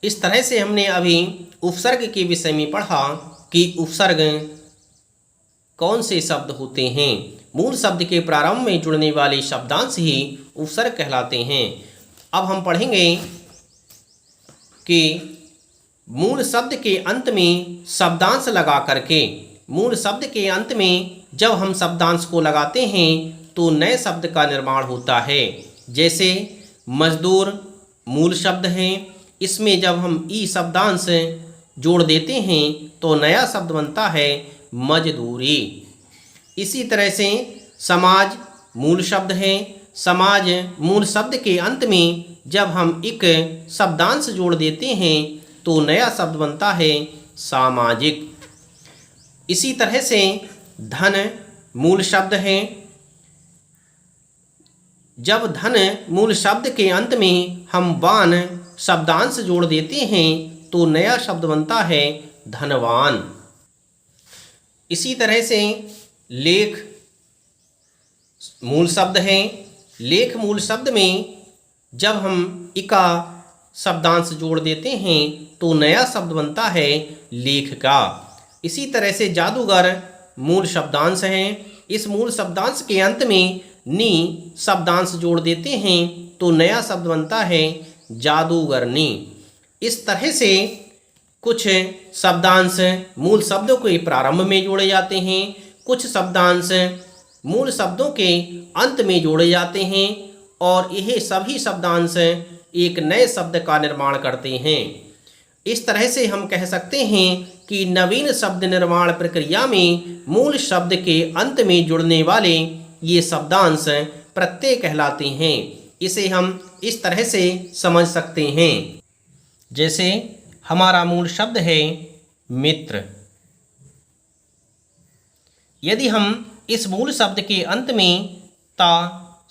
इस तरह से हमने अभी उपसर्ग के विषय में पढ़ा कि उपसर्ग कौन से शब्द होते हैं। मूल शब्द के प्रारंभ में जुड़ने वाले शब्दांश ही उपसर्ग कहलाते हैं। अब हम पढ़ेंगे कि मूल शब्द के अंत में शब्दांश लगा करके, मूल शब्द के अंत में जब हम शब्दांश को लगाते हैं तो नए शब्द का निर्माण होता है। जैसे मजदूर मूल शब्द है, इसमें जब हम ई शब्दांश जोड़ देते हैं तो नया शब्द बनता है मजदूरी। इसी तरह से समाज मूल शब्द है, समाज मूल शब्द के अंत में जब हम एक शब्दांश जोड़ देते हैं तो नया शब्द बनता है सामाजिक। इसी तरह से धन मूल शब्द है, जब धन मूल शब्द के अंत में हम वान शब्दांश जोड़ देते हैं तो नया शब्द बनता है धनवान। इसी तरह से लेख मूल शब्द है, लेख मूल शब्द में जब हम इका शब्दांश जोड़ देते हैं तो नया शब्द बनता है लेख का। इसी तरह से जादूगर मूल शब्दांश है, इस मूल शब्दांश के अंत में नी शब्दांश जोड़ देते हैं तो नया शब्द बनता है जादूगरनी। इस तरह से कुछ शब्दांश मूल शब्दों के प्रारंभ में जोड़े जाते हैं, कुछ शब्दांश मूल शब्दों के अंत में जोड़े जाते हैं और यह सभी शब्दांश एक नए शब्द का निर्माण करते हैं। इस तरह से हम कह सकते हैं कि नवीन शब्द निर्माण प्रक्रिया में मूल शब्द के अंत में जुड़ने वाले ये शब्दांश प्रत्यय कहलाते हैं। इसे हम इस तरह से समझ सकते हैं, जैसे हमारा मूल शब्द है मित्र, यदि हम इस मूल शब्द के अंत में ता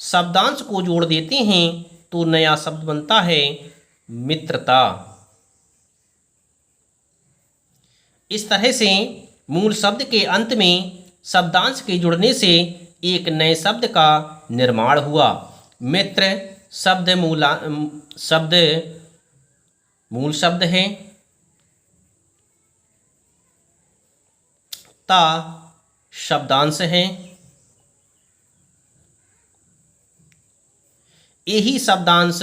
शब्दांश को जोड़ देते हैं तो नया शब्द बनता है मित्रता। इस तरह से मूल शब्द के अंत में शब्दांश के जुड़ने से एक नए शब्द का निर्माण हुआ। मित्र शब्द मूल शब्द है, ता शब्दांश है, यही शब्दांश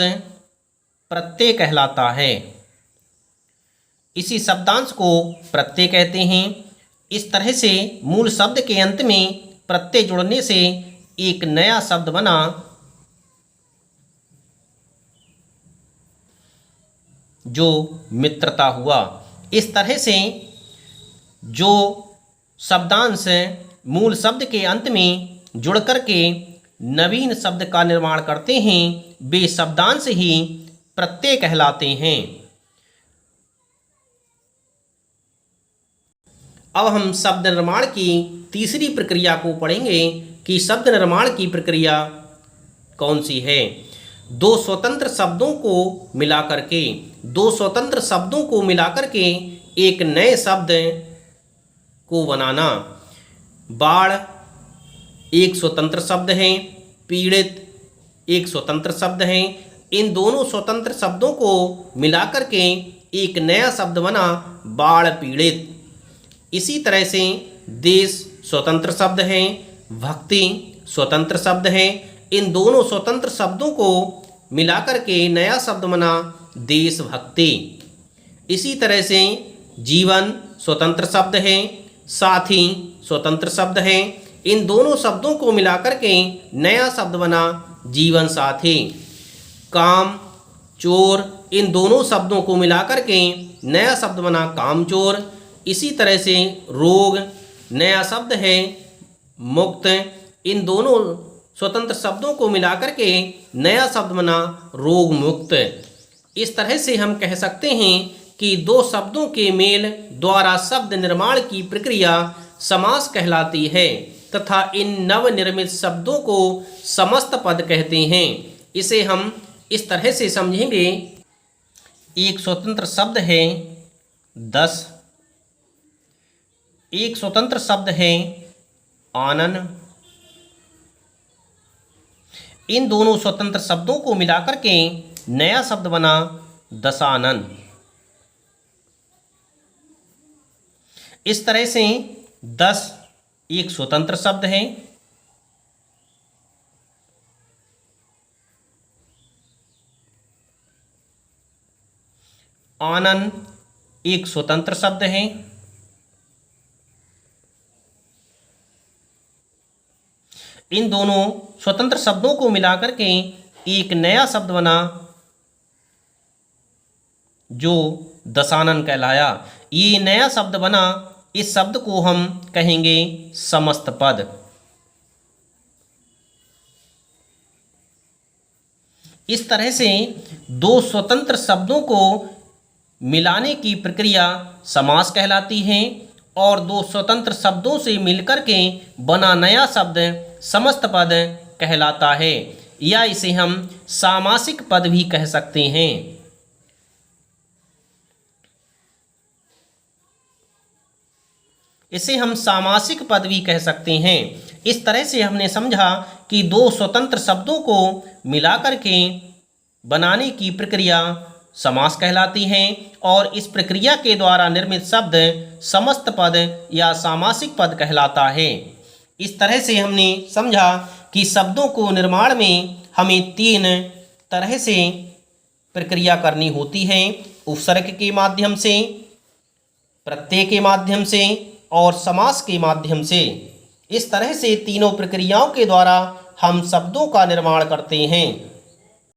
प्रत्यय कहलाता है। इसी शब्दांश को प्रत्यय कहते हैं। इस तरह से मूल शब्द के अंत में प्रत्यय जुड़ने से एक नया शब्द बना जो मित्रता हुआ। इस तरह से जो शब्दांश मूल शब्द के अंत में जुड़ करके नवीन शब्द का निर्माण करते हैं वे शब्दांश ही प्रत्यय कहलाते हैं। अब हम शब्द निर्माण की तीसरी प्रक्रिया को पढ़ेंगे कि शब्द निर्माण की प्रक्रिया कौन सी है। दो स्वतंत्र शब्दों को मिलाकर के एक नए शब्द को बनाना। बाढ़ एक स्वतंत्र शब्द है, पीड़ित एक स्वतंत्र शब्द है। इन दोनों स्वतंत्र शब्दों को मिलाकर के एक नया शब्द बना बाढ़ पीड़ित। इसी तरह से देश स्वतंत्र शब्द है, भक्ति स्वतंत्र शब्द है। इन दोनों स्वतंत्र शब्दों को मिलाकर के नया शब्द बना देशभक्ति। इसी तरह से जीवन स्वतंत्र शब्द है, साथी स्वतंत्र शब्द है। इन दोनों शब्दों को मिलाकर के नया शब्द बना जीवन साथी। काम चोर, इन दोनों शब्दों को मिलाकर के नया शब्द बना कामचोर। इसी तरह से रोग नया शब्द है मुक्त। इन दोनों स्वतंत्र शब्दों को मिलाकर के नया शब्द बना रोग मुक्त। इस तरह से हम कह सकते हैं कि दो शब्दों के मेल द्वारा शब्द निर्माण की प्रक्रिया समास कहलाती है तथा इन नवनिर्मित शब्दों को समस्त पद कहते हैं। इसे हम इस तरह से समझेंगे। एक स्वतंत्र शब्द है 10, एक स्वतंत्र शब्द है आनंद। इन दोनों स्वतंत्र शब्दों को मिलाकर के नया शब्द बना दशानन। इस तरह से 10 एक स्वतंत्र शब्द है। आनंद एक स्वतंत्र शब्द है। इन दोनों स्वतंत्र शब्दों को मिलाकर के एक नया शब्द बना जो दशानन कहलाया। ये नया शब्द बना, इस शब्द को हम कहेंगे समस्त पद। इस तरह से दो स्वतंत्र शब्दों को मिलाने की प्रक्रिया समास कहलाती है और दो स्वतंत्र शब्दों से मिलकर के बना नया शब्द समस्त पद कहलाता है, या इसे हम सामासिक पद भी कह सकते हैं। इसे हम सामासिक पद भी कह सकते हैं। इस तरह से हमने समझा कि दो स्वतंत्र शब्दों को मिलाकर के बनाने की प्रक्रिया समास कहलाती है और इस प्रक्रिया के द्वारा निर्मित शब्द समस्त पद या सामासिक पद कहलाता है। इस तरह से हमने समझा कि शब्दों को निर्माण में हमें 3 तरह से प्रक्रिया करनी होती है: उपसर्ग के माध्यम से, प्रत्यय के माध्यम से और समास के माध्यम से। इस तरह से तीनों प्रक्रियाओं के द्वारा हम शब्दों का निर्माण करते हैं।